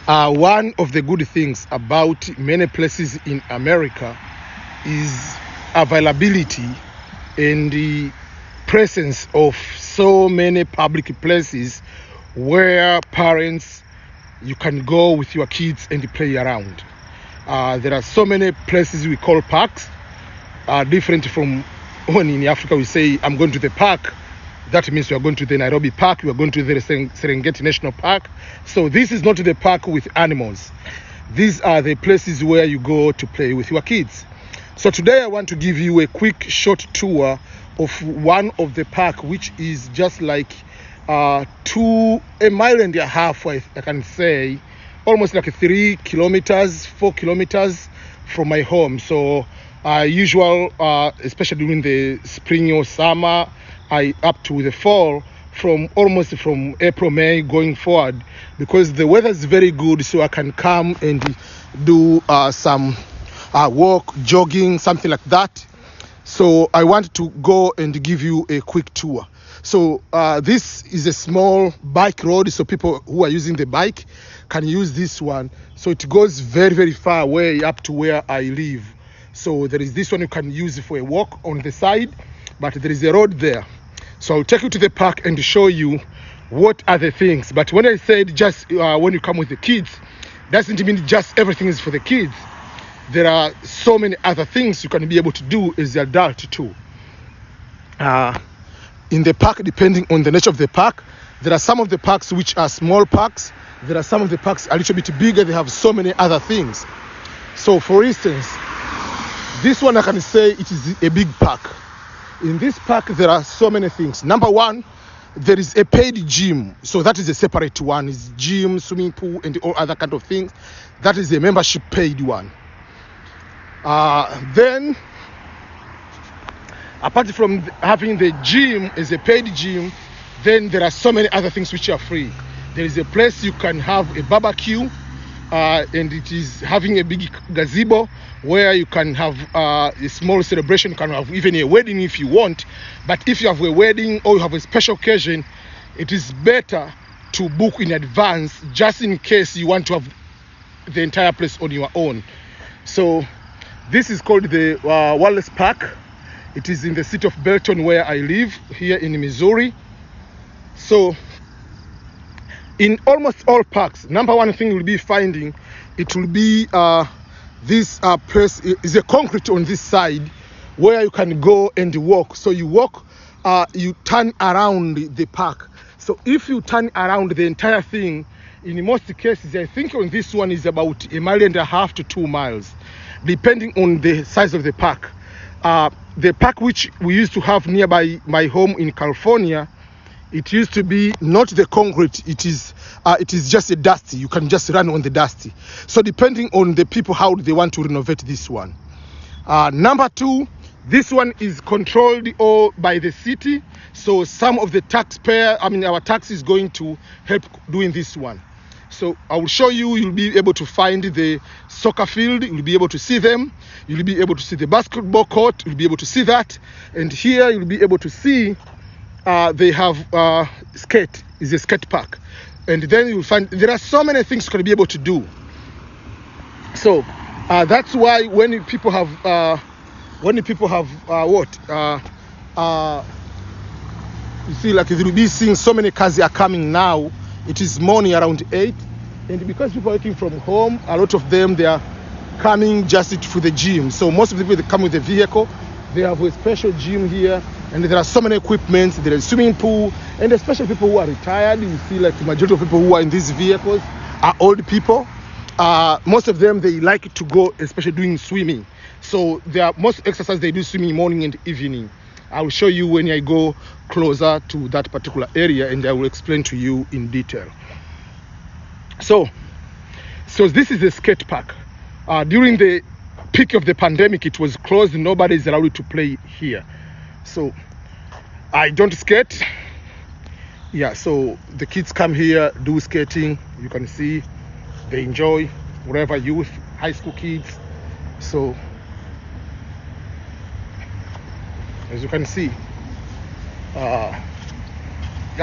One of the good things about many places in America is availability and the presence of so many public places where parents, you can go with your kids and play around. There are so many places we call parks, different from when in Africa we say, I'm going to the park. That means we are going to the Nairobi Park, we are going to the Serengeti National Park. So this is not the park with animals. These are the places where you go to play with your kids. So today I want to give you a quick short tour of one of the park, which is just like a mile and a half, I can say, almost like 3 kilometers, 4 kilometers from my home. So usual, especially during the spring or summer, up to the fall, almost from April, May going forward, because the weather is very good, so I can come and do some walk, jogging, something like that. So I want to go and give you a quick tour. So this is a small bike road, so people who are using the bike can use this one. So it goes very, very far, way up to where I live. So there is this one you can use for a walk on the side, but there is a road there. So I'll take you to the park and show you what are the things. But when I said just when you come with the kids, doesn't mean just everything is for the kids. There are so many other things you can be able to do as an adult too. In the park, depending on the nature of the park, there are some of the parks which are small parks. There are some of the parks a little bit bigger. They have so many other things. So for instance, this one I can say it is a big park. In this park, there are so many things. Number one, there is a paid gym. So that is a separate one. It's gym, swimming pool, and all other kind of things. That is a membership paid one. Then, apart from having the gym as a paid gym, then there are so many other things which are free. There is a place you can have a barbecue, and it is having a big gazebo where you can have a small celebration. You can have even a wedding if you want. But if you have a wedding or you have a special occasion, it is better to book in advance, just in case you want to have the entire place on your own. So this is called the Wallace Park. It is in the city of Belton, where I live here in Missouri. So in almost all parks, number one thing you'll be finding, it will be this place is a concrete on this side where you can go and walk. So you walk, you turn around the park. So if you turn around the entire thing, in most cases, I think on this one is about 1.5 miles to 2 miles, depending on the size of the park. The park which we used to have nearby my home in California, it used to be not the concrete, it is just a dusty. You can just run on the dusty. So depending on the people how they want to renovate this one. Number two, this one is controlled all by the city. So some of the our tax is going to help doing this one. So I will show you, you'll be able to find the soccer field, you'll be able to see them, you'll be able to see the basketball court, you'll be able to see that. And here you'll be able to see they have skate, is a skate park. And then you'll find there are so many things you can be able to do. So that's why when people have you see, like you'll be seeing so many cars are coming now. It is morning around 8, and because people are working from home, a lot of them, they are coming just for the gym. So most of the people, they come with a vehicle. They have a special gym here, and there are so many equipments. There is a swimming pool, and especially people who are retired. You see, like the majority of people who are in these vehicles are old people. Most of them, they like to go, especially doing swimming. So most exercise they do swimming morning and evening. I will show you when I go closer to that particular area, and I will explain to you in detail. So this is a skate park. During the peak of the pandemic, it was closed. Nobody is allowed to play here. So I don't skate. Yeah, so the kids come here, do skating. You can see they enjoy, wherever youth, high school kids. So as you can see,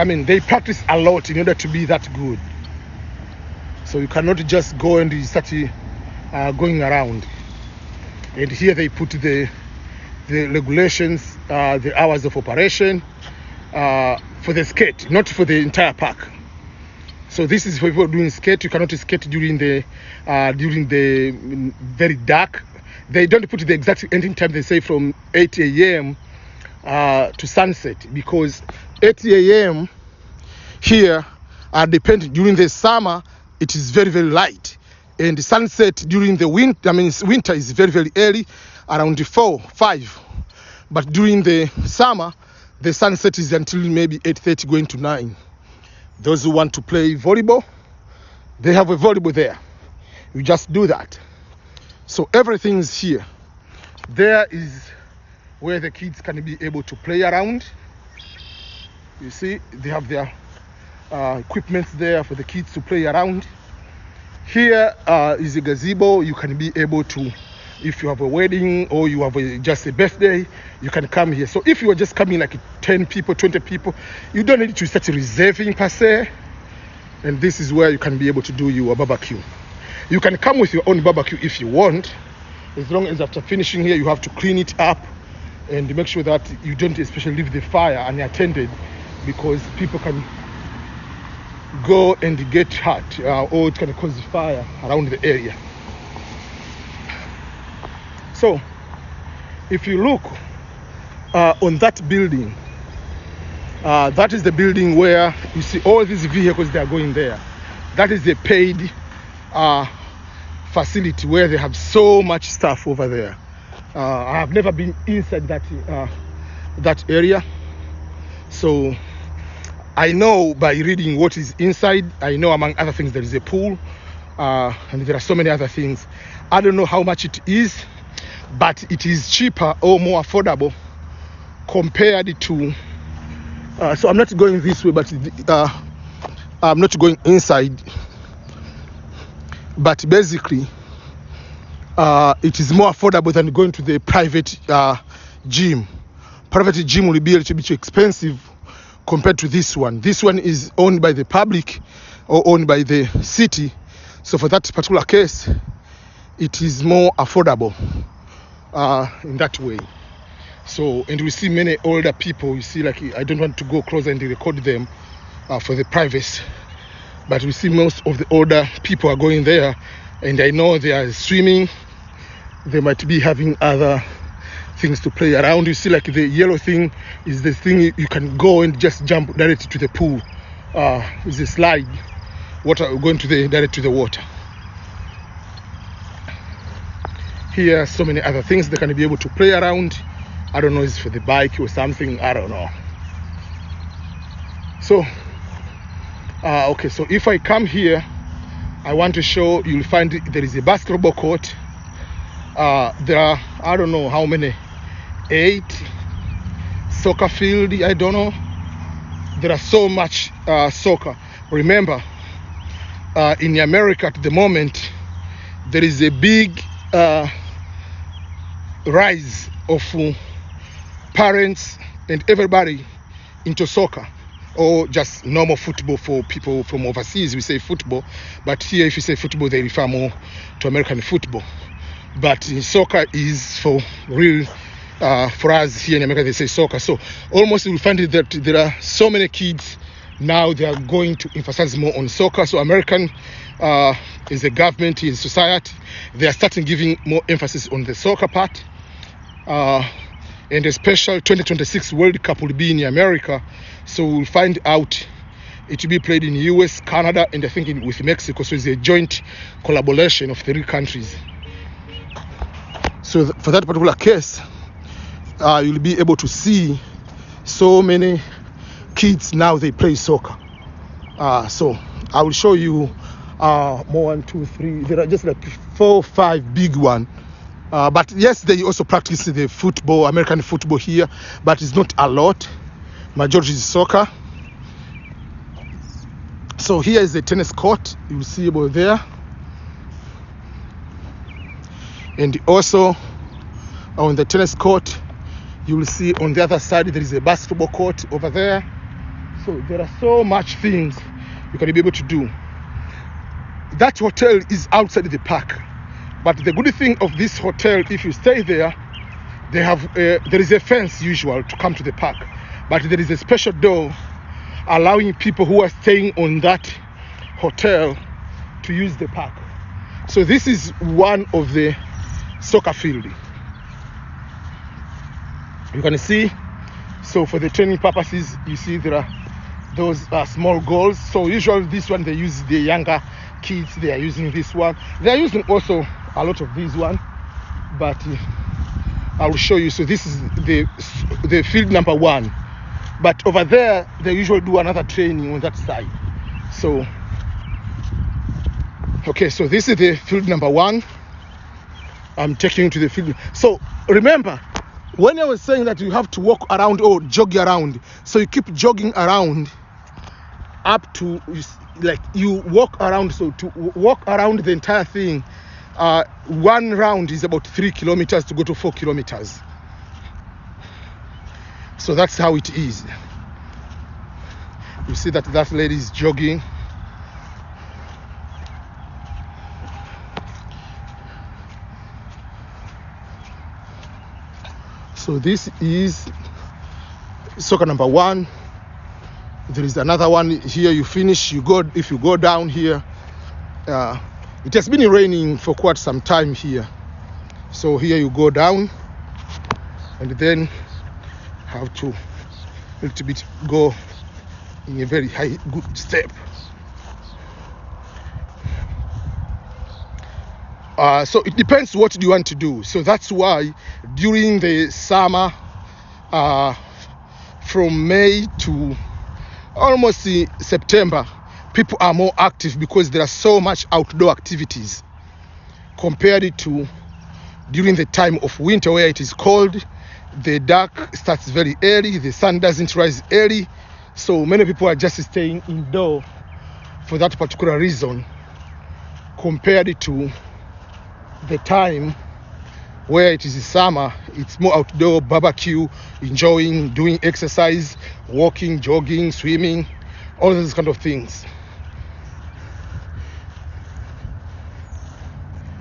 they practice a lot in order to be that good. So you cannot just go and start going around. And here they put the regulations, the hours of operation for the skate, not for the entire park. So this is for people doing skate. You cannot skate during the very dark. They don't put the exact ending time. They say from 8 a.m. To sunset, because 8 a.m. here depending during the summer it is very, very light, and the sunset during the winter is very, very early, around 4-5. But during the summer the sunset is until maybe 8:30 going to 9. Those who want to play volleyball, they have a volleyball there. You just do that. So everything is here. There is where the kids can be able to play around. You see, they have their equipment there for the kids to play around. Here is a gazebo. You can be able to, if you have a wedding or you have just a birthday, you can come here. So if you are just coming like 10 people, 20 people, you don't need to start reserving per se. And this is where you can be able to do your barbecue. You can come with your own barbecue if you want, as long as after finishing here you have to clean it up and make sure that you don't especially leave the fire unattended, because people can go and get hurt or it can cause fire around the area. So if you look on that building, that is the building where you see all these vehicles, they are going there. That is the paid facility where they have so much stuff over there. I have never been inside that area, so I know by reading what is inside. I know among other things there is a pool, and there are so many other things. I don't know how much it is, but it is cheaper or more affordable compared to so I'm not going this way, but I'm not going inside, but basically it is more affordable than going to the private gym. Private gym will be a little bit expensive compared to this one. This one is owned by the public or owned by the city, so for that particular case it is more affordable in that way. So, and we see many older people. You see, like, I don't want to go closer and record them for the privacy, but we see most of the older people are going there, and I know they are swimming. They might be having other things to play around. You see, like, the yellow thing is the thing you can go and just jump directly to the pool. It's a slide, water going to direct to the water. Here, so many other things they can be able to play around. I don't know, it's for the bike or something, I don't know. So okay, so if I come here, I want to show, you'll find there is a basketball court. There are, I don't know how many, 8 soccer field, I don't know. There are so much soccer. Remember, in America at the moment, there is a big rise of parents and everybody into soccer, or just normal football. For people from overseas, we say football, but here if you say football, they refer more to American football. But soccer is for real. For us here in America, they say soccer. So almost you'll find that there are so many kids now, they are going to emphasize more on soccer. So American is a government, is society, they are starting giving more emphasis on the soccer part. And a special 2026 World Cup will be in America, so we'll find out it will be played in US, Canada, and I think with Mexico. So it's a joint collaboration of 3 countries. So for that particular case, you'll be able to see so many kids now, they play soccer. So I will show you more, 1, 2, 3. There are just like 4 or 5 big ones. But yes, they also practice the football, American football here, but it's not a lot. Majority is soccer. So here is the tennis court. You will see about there. And also on the tennis court, you will see on the other side there is a basketball court over there. So there are so much things you can be able to do. that hotel is outside the park. But the good thing of this hotel, if you stay there, they have there is a fence usual to come to the park, but there is a special door allowing people who are staying on that hotel to use the park. So this is one of the soccer field. You can see, so for the training purposes, you see there are those small goals. So usually this one they use the younger kids, they are using this one. They are using also a lot of this one, but I will show you. So this is the field number 1, but over there they usually do another training on that side. So okay, so this is the field number 1. I'm taking you to the field. So remember, when I was saying that you have to walk around or jog around, so you keep jogging around up to, like, you walk around. So to walk around the entire thing, one round is about 3 kilometers to go to 4 kilometers. So that's how it is. You see that lady is jogging. So this is soccer number 1. There is another one here. You finish, if you go down here, it has been raining for quite some time here. So here you go down, and then have to a little bit go in a very high good step. So it depends what do you want to do. So that's why during the summer, from May to almost September, people are more active because there are so much outdoor activities compared to during the time of winter where it is cold. The dark starts very early, the sun doesn't rise early, so many people are just staying indoor for that particular reason, compared to the time where it is summer. It's more outdoor, barbecue, enjoying, doing exercise, walking, jogging, swimming, all those kind of things.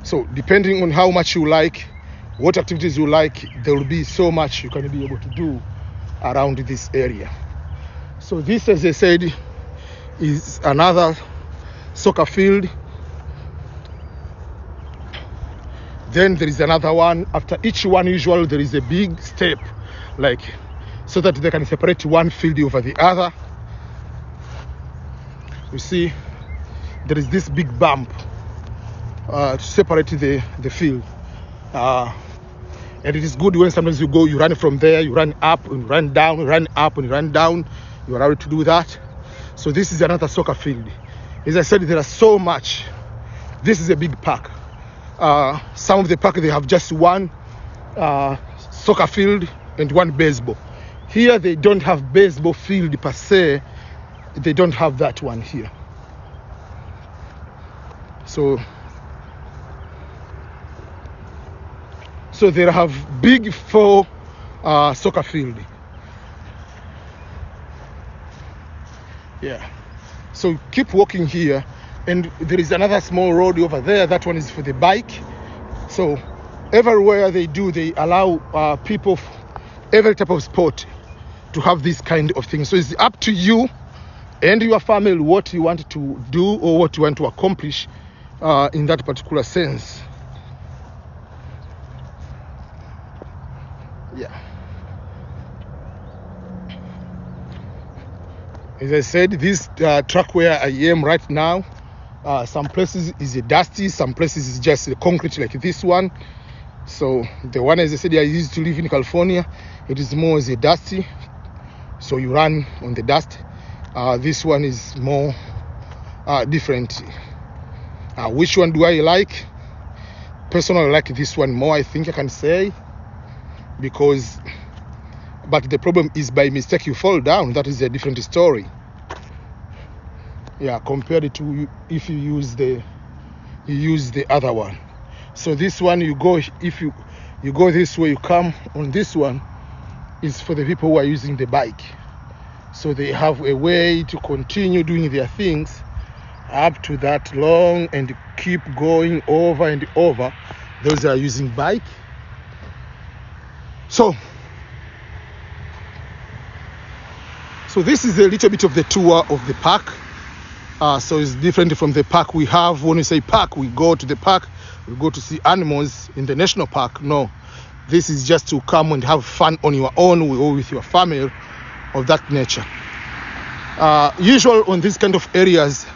So depending on how much you like, what activities you like, there will be so much you can be able to do around this area. So this, as I said, is another soccer field. Then there is another one. After each one, usually there is a big step, like, so that they can separate one field over the other. You see, there is this big bump to separate the field. And it is good when sometimes you run from there, you run up and run down, run up and run down. You are able to do that. So this is another soccer field. As I said, there are so much. This is a big park. Some of the park, they have just one soccer field and one baseball. Here they don't have baseball field per se. They don't have that one here. So they have big 4 soccer field. Yeah. So keep walking here, and there is another small road over there. That one is for the bike. So everywhere they allow people, every type of sport, to have this kind of thing. So it's up to you and your family what you want to do or what you want to accomplish in that particular sense. Yeah. As I said, this track where I am right now, some places is dusty, some places is just concrete like this one. So the one, as I said, I used to live in California, it is more as a dusty, so you run on the dust. This one is more different. Which one do I like? Personally, I like this one more, I think I can say, but the problem is by mistake you fall down. That is a different story. Yeah, compared to if you use the other one. So this one, if you go this way, you come on this one, is for the people who are using the bike. So they have a way to continue doing their things up to that long and keep going over and over. Those are using bike. So this is a little bit of the tour of the park. So it's different from the park we have. When we say park, we go to the park, we go to see animals in the national park. No, this is just to come and have fun on your own or with your family of that nature. Usually on these kind of areas,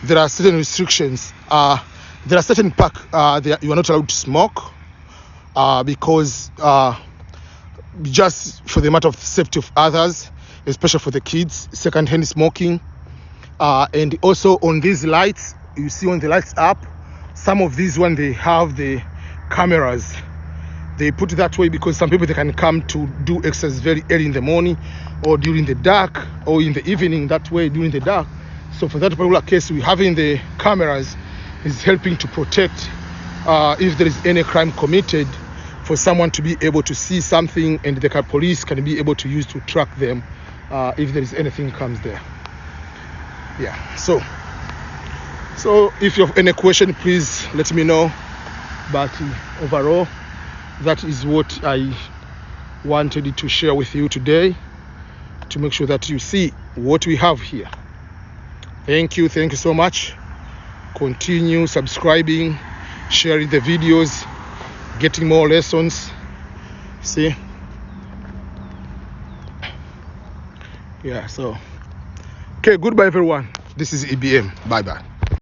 there are certain restrictions. There are certain parks you are not allowed to smoke because just for the matter of safety of others, especially for the kids, second-hand smoking. And also on these lights, you see on the lights up, some of these when they have the cameras, they put it that way because some people, they can come to do exercise very early in the morning or during the dark or in the evening, that way during the dark. So for that particular case, we having the cameras is helping to protect if there is any crime committed, for someone to be able to see something and the police can be able to use to track them if there is anything comes there. Yeah, so if you have any question, please let me know. But overall, that is what I wanted to share with you today, to make sure that you see what we have here. Thank you so much. Continue subscribing, sharing the videos, getting more lessons. See? Yeah, so okay, goodbye everyone. This is EBM. Bye bye.